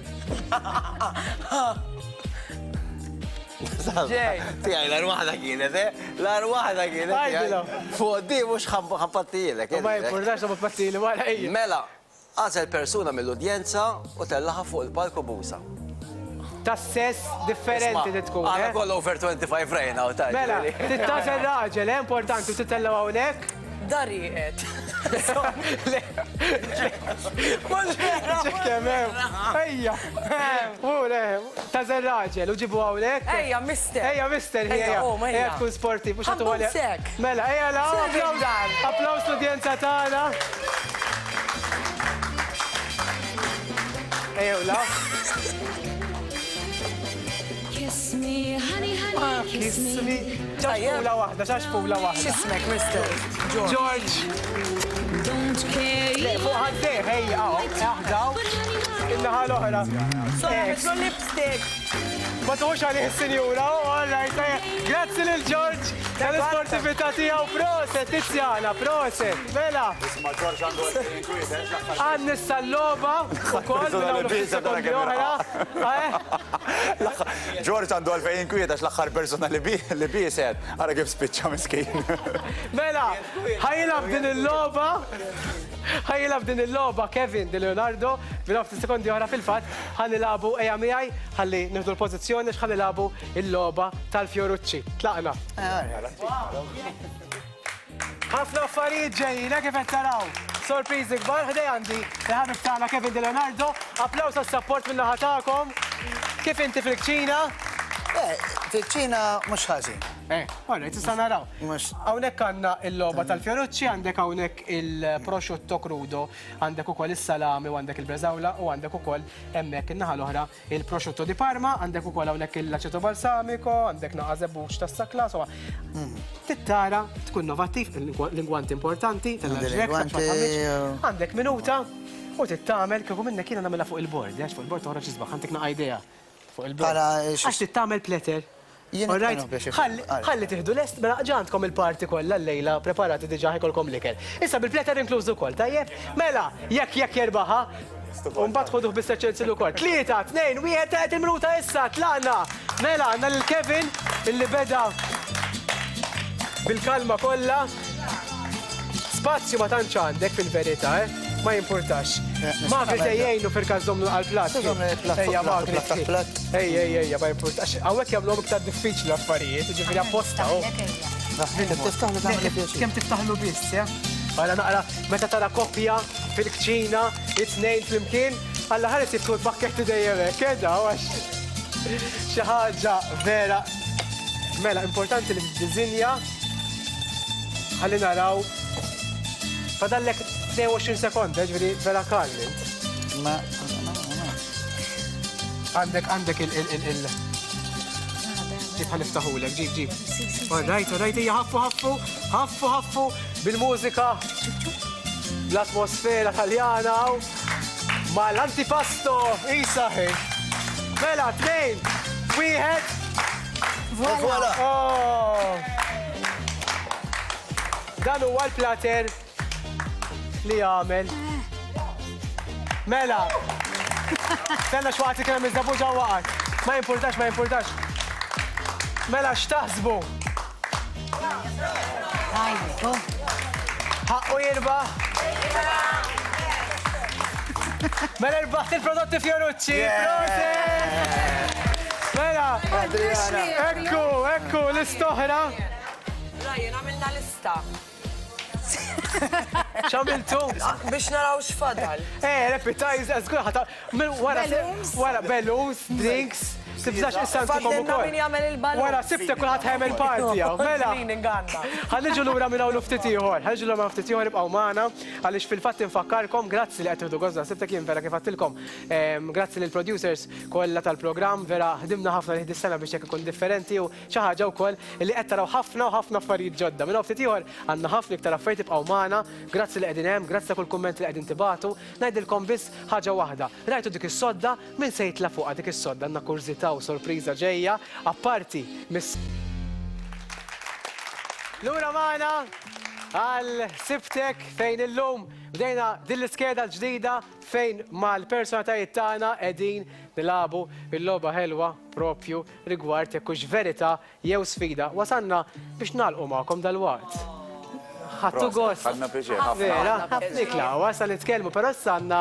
Ġej. Tijaj, l-arwaħda kienet, l-arwaħda Għajdilo. kienet. Fuq mux ħampattijilek. Ma jimportax ma tpattili wara ejja. Mela, għazel persuna mill-udjenza u tellaħa fuq il-palko busa. Ta' sess differenti li tkun. Għana kollu over 25 rejna u ta' Mela, tittażel raġel, importanti, u titellaw hawnhekk. Dariqet. Ċekkemew. Ejja. Le, tażel raġel, u ġibu hawnhekk. Ejja, mister. Ejja, mister, ejja. Ejja tkun sportiv, mhux ħatu għalja. Sek. Mela, ejja la, Sek, dan. applaus l-udjenza tagħna. Ejja, la. Kiss me, honey, honey, kiss me. Kismi. ċaxpula waħda, ċaxpula waħda. Xismek, mister. George. Don't care. Le, fuq ħaddeħ, ejja, aħdaw. Innaħa l-oħra. Mitlu lipstick. Ma tuħux għalih il-senjura, all right, grazzi lil George, tal-sportivita tijaw, proset, Tiziana, proset, mela. Għan nissa l-loba, u kol, sekondi oħra. George għandu għalfejn kwieta x-laħħar persona li bised, għara kif spiċċa miskin. Mela, ħajlab din il-loba Kevin Di Leonardo, bil-ofti sekondi oħra fil-fat, ħanilabu eja miħaj, ħalli nifdu l-pozizjoni ħanilabu il-loba tal-Fiorucci. Tlaqna. ħafna affarijiet ġejjina kif qed taraw. Sorpriżi kbar, ħdej għandi il-ħabib tagħna Kevin Di Leonardo. Applaws għas-support minn naħa tagħkom. Kif inti fil-kċina? Fil-ċina mux ħażin. Għalli, tista' naraw. Hawnhekk għandna il-logħba tal-Fiorucci, għandek hawnhekk il-prosciutto crudo, għandek ukoll is-salami u għandek il-breżawla u għandek ukoll hemmhekk in-naħa l-oħra il-prosciutto di Parma, għandek ukoll hawnhekk il-aceto balsamico, għandek naqa' żebbuġ tas-sakla, so tittara tkun innovattiv, l-ingwanti importanti, għandek minuta u tittamel kieku minnek jiena nagħmilha fuq il-bord, għax fuq il-bord toħroġ isbaħ, għandek naqa' idea fuq il-bord. Għax tittamel pletter. Ħalli tiħdu lest, mela ġantkom il-parti kollha l-lejla preparati diġà ħekolkom l-ikel. Issa bil-pletter inkluż ukoll, tajjeb? Mela, jekk jerbaħa, u mbagħad ħoduh bis-seċċenzil ukoll. 3, 2, 1, 3 minuta issa, tlaqna. Mela, għandna lil-Kevin illi beda bil-kalma kollha. Spazju ma tantx għandek fil-verità, ma jimpurtax. Magri jgħinu fil-każ domlu għal-platt. Ejja, Magri. Ejja, ma jimpurtax. Għawek jagħmluhom iktar diffiċli affarijiet, ġifieri apposta. Kemm tiftaħlu biss, ja? Għala naqra, meta tara koppja fil-kċina, it-tnejn flimkien, għalla ħares jibtu t-bakketti dejjemek, keda, għax. Xi ħaġa vera. Mela, importanti li d-dizinja, ħalli naraw. Fadallek 22 sekonda, ġveri vera kalli. Għandek il- ġib ħaniftaħulek, ġib. Alright, hija ħaffu bil-mużika, bl-atmosfera taljana, ma l-antipasto, isaħi. Mela, 2, 1. Voila! Dan huwa l-plater li għamel. Mela, Tenna xwaqt kemm iżdabu ġa waqgħet. Ma jimpurtax, ma jimpurtax. Mela x'taħsbu? Tajbu. Ħaqqu jirbaħ. Mela irbaħt il-prodotti Fiorucci. Mela, ekku, l-istoħra. Rajjen, għamilna lista. ċamiltu? Biex naraw x'fadal. Repetize, zgur ħata. Wara balloons, drinks. Tibżax issantikom Fadlenna ukoll. min jagħmel il-ballon. Wara sibta kulħadd ħemel party hawn. Mela. Min inganna. Ħanniġu lura minn hawn ftit ieħor. Ħanniġu lura ftit ieħor ibqgħu magħna għaliex fil-fatt infakkarkom grazzi li qed tieħdu gożda sibta kien vera kif għattilkom. Grazzi lill producers kollha tal-programm vera ħdimna ħafna li is-sena biex jekk ikun differenti u xi ħaġa wkoll li qed taraw ħafna u ħafna affarijiet ġodda. Minn hawn ftit ieħor għandna ħafna iktar affarijiet ibqgħu magħna. Grazzi li qegħdin hemm, grazzi ta' kull kumment li qegħdin tibatu. Ngħidilkom biss ħaġa waħda. Rajtu dik is-sodda min se jitla fuqha dik is-sodda għandna kurzita u sorpriża ġejja, apparti miss. Lura magħna għal Sibtek fejn illum bdejna din l-iskeda l-ġdida fejn mal-personatajiet tagħna qegħdin nilagħbu il-logħba ħelwa propju rigward jekk hux verità jew sfida. Wasanna biex nagħlqu magħkom dal-waqt. Ħadtu gost. Ħadna pjaċir, Vera, nikla, wasa nitkellmu, però issa għandna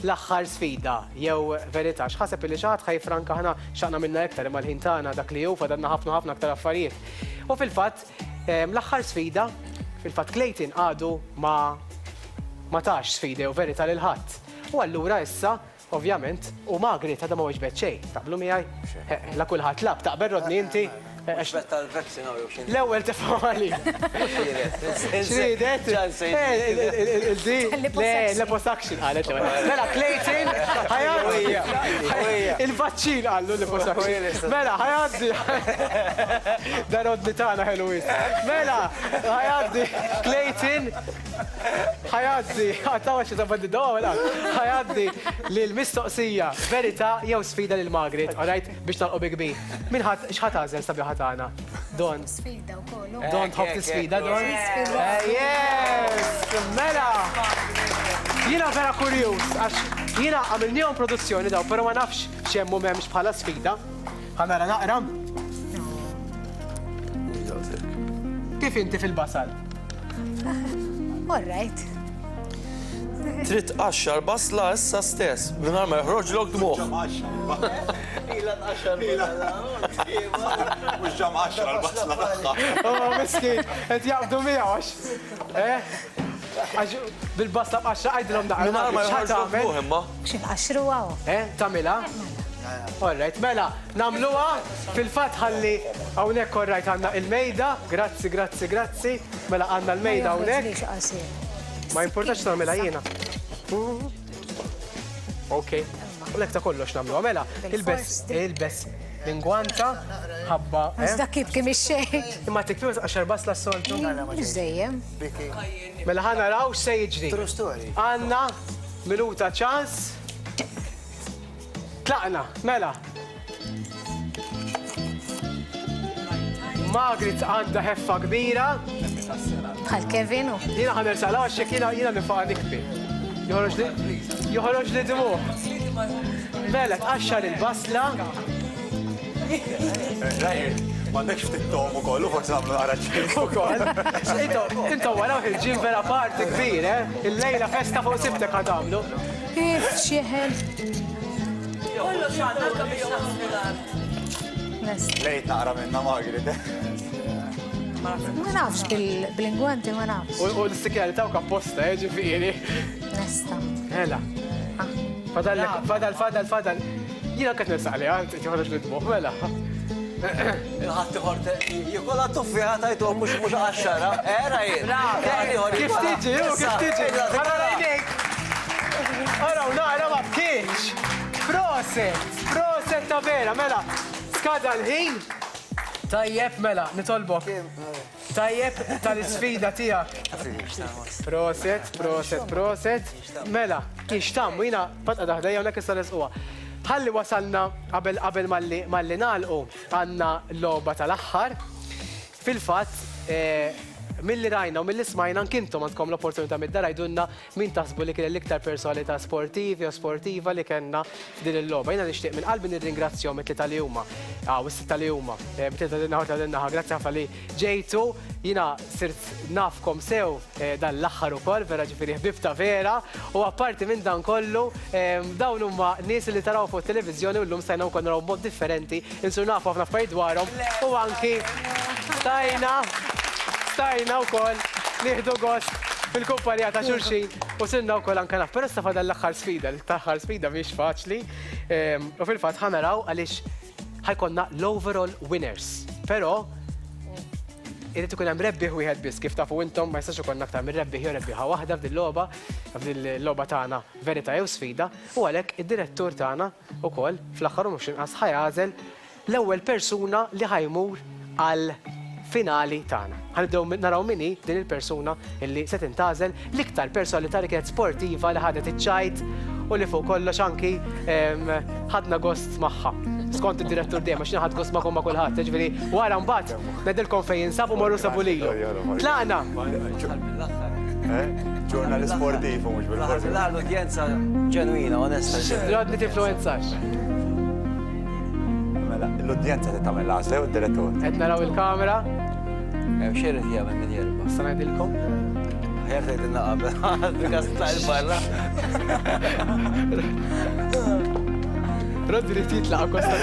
l-aħħar sfida jew verità. X'ħaseb li xi ħadd ħajfranka ħana x'aqna minna iktar imma l-ħin tagħna dak li hu fadalna ħafna aktar affarijiet. U fil-fatt l-aħħar sfida, fil-fatt Clayton għadu ma tax sfida jew verità lil ħadd. U allura issa, ovvjament, u Margaret għadha ma weġbet xejn. Taqblu miegħi? La kulħadd lab, taqbel Rodni inti? Xbetta l-vaccine għaw xin. L-ewwel tifhom għali. Xridet? L-liposuction qalet l-ewwel. Mela Clayton il-vaċċin qallu l-liposuction. Mela ħajaddi. Dan Rodni tagħna ħelu Mela ħajaddi Clayton ħajaddi għattawa xi tabaddi ħajaddi lill-mistoqsija verità jew sfida lil Margaret, alright, biex talqu bi kbir. Min x'ħadd għażel sabiħa tagħna? Don. Sfida wkoll. Don tħobb tisfida, Don? Yes! Mela! Jiena vera kurjuż, għax jiena għamilnihom produzzjoni daw, però ma nafx x'hemm u m'hemmx bħala sfida. Ħamela naqra. Kif inti fil-basal? All right. Trid qaxxar basla issa stess, mingħajr ma joħroġlok dmuħ. Mux ġam 10 l-basla tagħha. Oh, miskin, qed jaqbdu miegħu bil-basla b'qaxxa għajdilhom daqqa. Mingħajr ma joħroġlok dmuħ imma. X'inqaxru għaw. Tamilha? All right, mela, namluha fil-fatt ħalli hawnhekk all right għandna il-mejda, grazzi. Mela għandna l-mejda hawnhekk. Ma importax tagħmilha jiena. Ok, u l-ek ta' kollox namlu. Mela, il-bess lingwanta, ħabba. Għazda kif kim ix-xej. Imma tikfi għaxar bas la soltu. Mux dejjem. Mela ħana raw se jiġri. Għanna minuta ċans. Tlaqna, mela. Margaret għanda ħeffa kbira. Bħal Kevinu. Jina ħaner salaxek, jina nifaqa nikbi. Joħroġ li dimu. Mela, tqaxxar il-basla. M'għandekx ftit tom ukoll, u forsi nagħmlu naqra ġim. Intu waraw il-ġim vera parti kbir, il-lejla festa fuq Sibtek ħadamlu. Kif xieħel. Kollox għandna biex naħsbular. Lejt naqra minna Margaret. Ma nafx bil-lingwanti ma nafx. U l-istikja li tawk apposta, ġifieri. Nesta. Mela. Fadal. Jina kħet nirsaqli, għanti ġoħroġ li dmuħ, mela. Il-ħatti ħorte, jikolla tuffi ħatajtu mux 10, rajin. Kif tiġi, kif tiġi. Għara rajnik. Għara, naqra ma bkienx. Proset ta' vera, mela. Skada l-ħin. Tajjeb, mela, nitolbok. Tajjeb tal-isfida tijak. Proset. Mela, kiex tammu, jina patqa daħdajja unek issa l-isquwa. Ħalli wasalna qabel malli nalqu għanna l-logħba tal-aħħar. Fil-fatt, mill-li rajna u mill-li smajna kintom għandkom l-opportunità mid-dar għajdunna min taħsbu li kien l-iktar personalità sportivi u sportiva li kellna din il-logħba. Jiena nixtieq minn qalbi nirringrazzjahom it-tlieta li huma. Is-sitta li huma. Btieta din-naħa din-naħa. Grazzi ħafna li ġejtu. Jiena sirt nafkom sew dan l-aħħar ukoll, vera ġifieri ħbib ta' vera. U apparti minn dan kollu, dawn huma nies li taraw fuq televiżjoni u llum stajna wkoll naraw mod differenti, insur nafu ħafna affarijiet dwarhom u anki stajna wkoll nieħdu gost fil-kumpanija ta' xulxin u sirna wkoll anke naf. Però issa fadal l-aħħar sfida, l-aħħar sfida mhix faċli u fil-fatt ħanaraw għaliex ħajkonna l-overall winners. Però irrid ikun hemm rebbieħ wieħed biss, kif tafu intom ma jistax ikun aktar minn rebbieħ jew rebbieħa waħda f'dil-logħba tagħna verità jew sfida, u għalhekk id-direttur tagħna wkoll fl-aħħar mhux inqas ħajgħażel l-ewwel persuna li ħajmur għal finali tagħna. Ħanibdew naraw min hi din il-persuna illi se tintgħażel l-iktar personalità li kienet sportiva li ħadet iċ-ċajt u li fuq kollox anki ħadna gost magħha. Skont id-direttur dejjem għax ħadd gost magħhom ma' kulħadd, ġifieri wara mbagħad ngħidilkom fejn jinsab u morru sabu lilu. Tlaqna! Ġurnali sportiv u mhux bil-forsi. L-udjenza ġenwina, onesta. Rodni tinfluenzax. L-udjenza tagħmel l-għażla u d-direttur. Qed naraw il-kamera. Hemm xejn jagħmel min jerba'. Issa ngħidilkom. Ħer tgħidilna qabel. Bikas tla' il-barra. Rodni li titlaq kosta.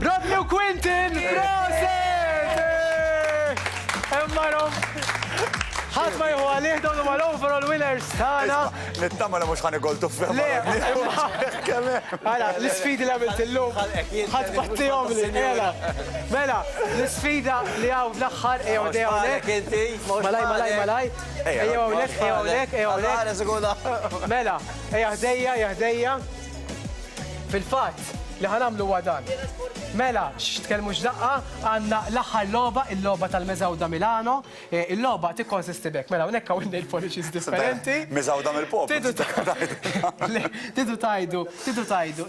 Rodni u Quintin! Proset! Emmarom! ħadd ma jħu għalih dawn huma l-overall winners tagħna. Nittama li mhux ħanigoltu f'hemm. Mela, l-isfidi li għamilt illum ħadd battihom li Mela, l-isfida li hawn fl-aħħar ejjew dejja hawnhekk. Malaj. Ejjew hawnhekk. Mela, ejja ħdejja. Fil-fatt li ħanamlu għadan. Mela, x'tkellmu x'daqqa, għandna l-aħħar logħba, il-logħba tal-Mezawda Milano. Il-logħba tikkonsisti b'hekk. Mela, hawnhekk hawn nail polishes differenti. Mezawda mill-pop.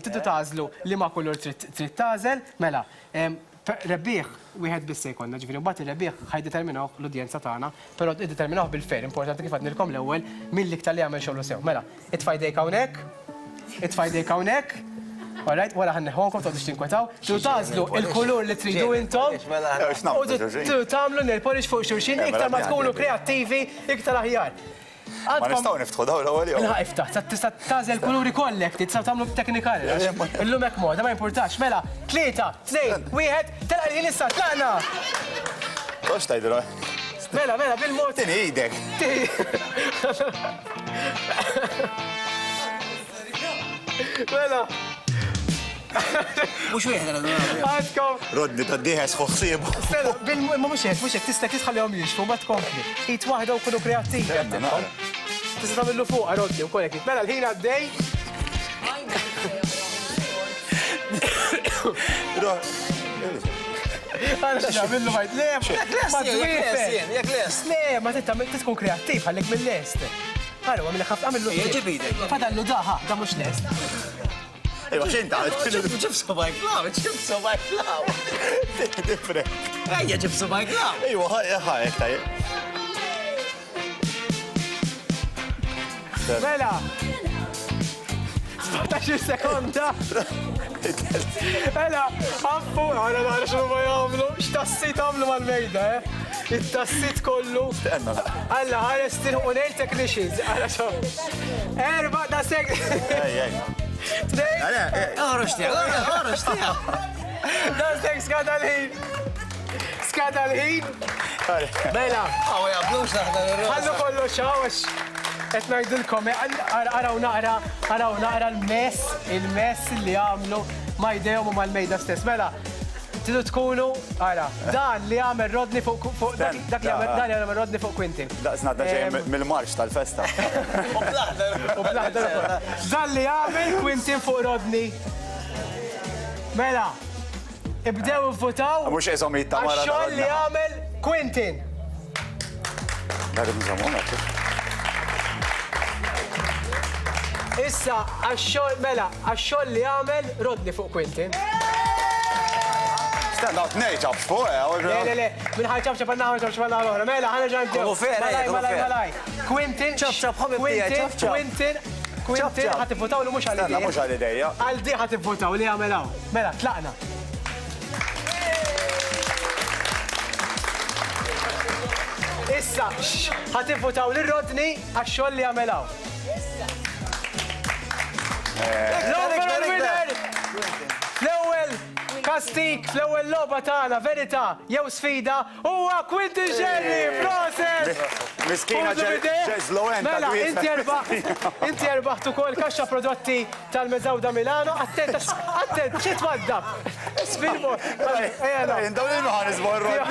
Tidu tażlu li ma kullur trid tażel. Mela, rebbieħ wieħed biss se jkollna, ġifieri mbagħad ir-rebbieħ ħajdeterminaw l-udjenza tagħna, però iddeterminaw bil-fer, importanti kif għadnilkom l-ewwel mill-iktar li jagħmel xogħlu sew. Mela, itfajdejk hawnhekk. Alright, wara ħanneħonkom toqgħodux tinkwetaw. Tu tażlu il-kulur li tridu intom u tu tagħmlu nail polish fuq xulxin iktar ma tkunu kreattivi, iktar aħjar. Ma nistgħu niftħu dawn l-ewwel jew. Ilħaq iftaħ, tista' tażel kuluri kollekti, tista' tagħmlu teknikali. Illum hekk moda ma jimpurtax. Mela, 3, 2, 1, telqa' li issa tlaqna. Għax tgħidu Mela, bil-mod. Tieni idek. Mela. Mhux wieħed għadu. Għadkom. Rodni tad-dieħes ħoħsiebu. Ma mhux hekk, tista' tħallihom jixfu ma tkompli. Id waħda u kunu kreattivi. Tista' tagħmillu fuqha Rodni wkoll hekk. Mela l-ħin għaddej. Għana x'għamillu ħajt. Le, ma tkun kreattiv ħallek mill-lest. Għallu għamilek ħafna għamillu. Fadallu daħa, da mhux lest. Ejwa, xejn ta' ġib sobajk law. different. Ejja ġib sobajk law. Ejwa, ħajek tajjeb. Mela! 17 sekonda! Mela, għaffu, għana xinu ma jgħamlu, x'tassit għamlu mal-mejda, it-tassit kollu. Alla, ħares tilħu nail technicians, għala xo. 4 sekonda. Għarux tija. Dastek skada l-ħin. Mela. Għaw jgħablux naħda l-rosa. Għallu kollu xawax. Et najdilkom, għaraw naqra il-mess li għamlu ma jdejhom u mal-mejda stess. Mela, tidu tkunu, dan li għamel Rodni fuq Quintin. Daqsna ġej mill-marx tal-festa. Dan li għamel Quintin fuq Rodni. Mela, ibdew votaw għax-xogħol li għamel Quintin. Issa, għax-xogħol li għamel Rodni fuq Quintin. Stenna, t-nej ċabx fuq, Le, minn ħaj ċabċa panna ħaj ċabċa panna l-oħra. Mela, ħana ġan ġew. Komu fera, Malaj, komu malaj, fera. malaj. Quintin. ċab, ħabib tiegħi, ċab. Quintin, ħativvotaw li mux Stenna, għal-idea. mux għal-ideja. Għal-di ħativvotaw li għamelaw. Mela, tlaqna. Issa, ħativvotaw li Rodni għax-xogħol li għamelaw. L-ewwel winner! L-ewwel kastik fl-ewwel logħba tagħna verità jew sfida huwa Quintin Sherry! Proset! Miskina ġezlowen. Mela, inti erbaħt ukoll kaxxa prodotti tal-Mezzawda Milano. Attent, xi twaddab? Sfilmu. Dawn il-meħanizmu r-rod.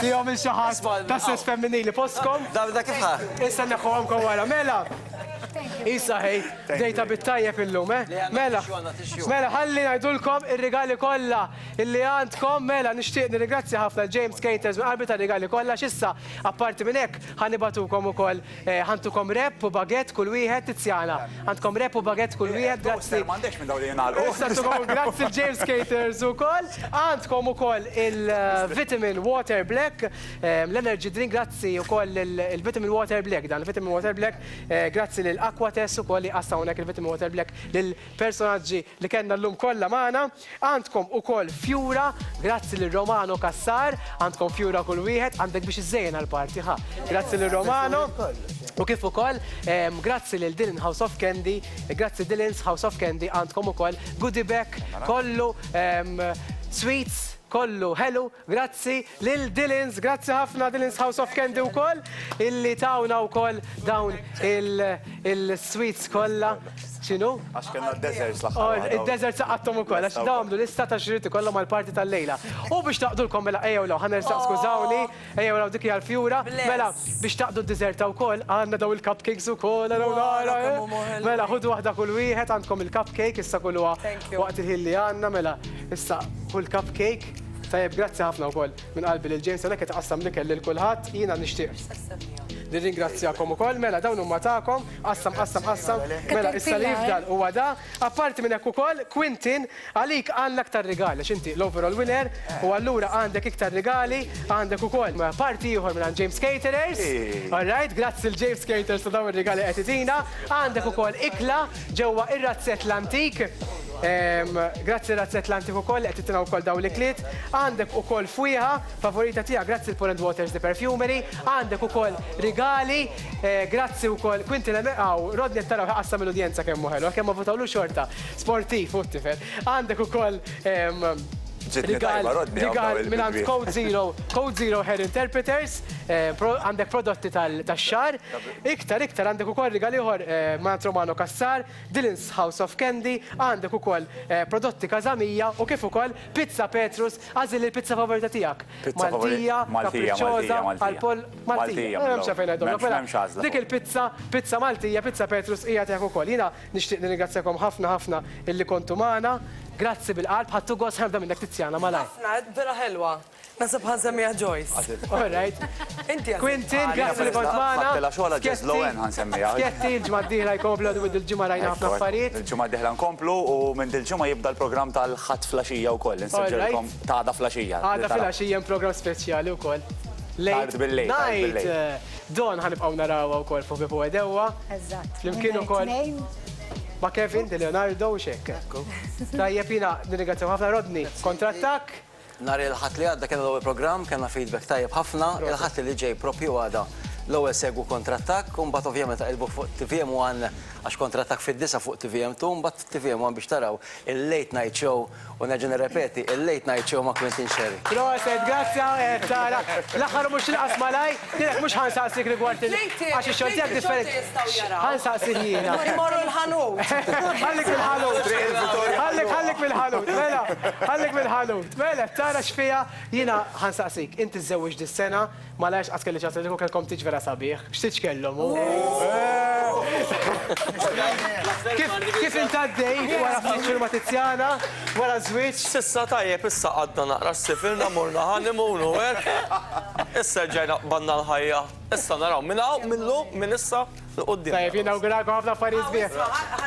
Tihom il-xaħat ta' sess femminili postkom. Davida kif ħa? Issa neħħuhomkom wara. Mela, issa ħej, dejta bit-tajjeb illum, Mela, ħalli ngħidulkom ir-rigali kollha illi għandkom, mela nixtieq nirringrazzja ħafna James Caters minn qalbi tar-rigali kollha x'issa apparti minn hekk ħanibatukom ukoll ħantukom rep u bagett kull wieħed Tiziana. Għandkom rep u bagett kull wieħed, grazzi. M'għandekx minn dawn li jingħalqu. Issa tukom grazzi James Caters ukoll. Għandkom ukoll il-Vitamin Water Black, l-Energy Drink, grazzi ukoll il-Vitamin Water Black, dan il-Vitamin Water Black, grazzi lil Aquatess ukoll li qassa hawnhekk il-Vitamin Water Black lil personaġġi li kellna llum kollha magħna. Għandkom ukoll Fjura, grazzi lil Romano Kassar, għandkom Fjura kull wieħed, għandek biex iżejjen għall-party ħa. Grazzi lil Romano. U kif ukoll, grazzi lil Dylan House of Candy, grazzi Dylan's House of Candy, għandkom ukoll goodie bag kollu sweets kollu, hello, grazzi lil Dylan's, grazzi ħafna Dylan's House of Candy ukoll, illi tawna ukoll dawn il-sweets kollha. X'inhu? Għax kellna d-deserts l-aħħar. Id-desert saqattom ukoll, għax dawmlu lista ta' xriti kollha mal-parti tal-lejla. U biex taqdulkom mela ejjew law, ħanersaq skużawni, ejjew law dik hija l-fjura, mela biex taqdu d-deserta wkoll għandna daw il-cupcakes ukoll, mela ħudu waħda kull wieħed għandkom il-cupcake issa kulluha waqt il-ħin li għandna, mela issa kull cupcake. Tajjeb, grazzi ħafna wkoll minn qalbi lil James għalhekk qed taqassam nikel lil kulħadd, jiena nixtieq. Nirringrazzjakom ukoll, mela dawn huma tagħkom, qassam, mela issa li jifdal huwa da. Apparti minn hekk ukoll, Quintin, għalik għandek aktar rigali, x'inti l-overall winner, u allura għandek iktar rigali, għandek ukoll parti ieħor minn James Caterers. Alright, grazzi l James Caterers ta' dawn ir-rigali qed itina. Għandek ukoll ikla ġewwa ir-Razzett l-Antik. Grazzi Razzett l-Antik ukoll qed titina wkoll dawn l-ikliet. Għandek ukoll fwieħa favorita tiegħek grazzi l-Poland Waters di Perfumery. Għandek ukoll rigali, grazzi wkoll Quintin Rodni qed taraw ħassa mill-udjenza kemm hu ħelu, kemm ma votawlu xorta sportiv u t-tifel. Għandek ukoll rigal minn Code Zero Hair Interpreters, għandek prodotti tax-xar. Iktar għandek ukoll rigal ieħor ma' Romano Kassar, Dylan's House of Candy, għandek ukoll prodotti Kazamija u kif ukoll Pizza Petrus, għażil il-pizza favorita tiegħek. Maltija, kapriċċjoża, għall-pol Maltija. Dik il-pizza Maltija, Pizza Petrus hija tiegħek ukoll. Jiena nixtieq nirringrazzjakom ħafna illi kontu magħna. Grazzi bil-qalb, ħattu għos ħarda minnek Tiziana, malaj. ħafna, vera ħelwa. Nasib ħansemmiha Joyce. All right. Inti Quintin, grazzi li kont magħna. Fattela xogħla ġezlowen ħansemmiha. Skjetti l-ġimgħa d-dieħla jkomplu għadu il-ġimgħa rajna ħafna affarijiet. Il-ġimgħa d-dieħla nkomplu u minn il-ġimgħa jibda l-programm tal-ħadd flaxija wkoll. Insiġġelkom ta' għada flaxija. Għada flaxija programm speċjali wkoll. Tard bil-lejl. Night. Don ħanibqgħu narawha wkoll fuq Bibu Edewa. Eżatt. Flimkien ukoll. Ma' Kevin, di Leonardo u xek. Tajjeb jina nirringrazzjaw ħafna Rodni. Kontrattak? Nar il-ħat li għadda kena l-ewwel programm, kena feedback tajjeb ħafna, il-ħat li ġej propju għada l-ewwel segwu kontrattak, u mbagħad ovvjament taqilbu fuq TVM1 għax kontrattak fid-disa fuq TVM2, mbagħad TVM1 biex taraw il-Late Night Show u nerġa' nirrepeti il-Late Night Show ma' Quintin Sherry. Proset, grazzi tara. L-aħħar mhux inqas malaj, dilek mhux ħansaqsik rigward għax ix-xogħol tiegħek differenti. Ħansaqsik jiena. Imorru l-ħanut. Ħallik mill-ħanut. Ħallik mill-ħanut. Mela, ħallik mill-ħanut. Mela, tara x'fiha jiena ħansaqsik. Inti żewġ dis-sena malajx qas kelli ċażel u kellkom tiġ vera sabiħ. X'tiġ kellhom hu? Kif intaddej wara ftit xhur ma' Tiziana, wara żwieġ? Sissa tajjeb issa għadna naqra s-sifilna morna ħanimunu, Issa ġejna banna l-ħajja. Issa naraw minn hawn minnu minn issa Qoddim. Tajjeb, jinawguralkom ħafna affarijiet bieħ.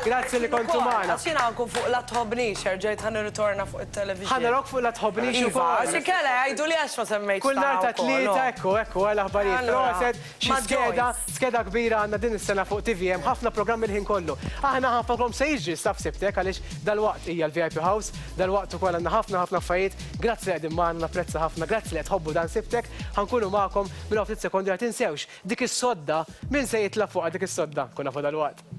Grazzi li kontu magħna. Xina għankun fuq la tħobnix, ġejt ħan ritorna fuq il-television. Ħana rok fuq la tħobni Iva, xikela, għajdu li għax ma semmejt. Kull nar ta' tlieta, ekku, għal aħbarijiet. Allora, Proset, xi ma' skeda kbira għandna din is-sena fuq TVM, ħafna programmi l-ħin kollu. Aħna ħanfakrom se jiġri staf sibtek għaliex dal-waqt hija l-VIP House, dal-waqt ukoll għandna ħafna affarijiet. Grazzi li qegħdin magħna napprezza ħafna, grazzi li qed tħobbu dan sibtek, ħankunu magħkom minn ftit sekondi ma tinsewx dik is-sodda min se jitlaq fuqha dik is-sodda kuna fuq dal-waqt.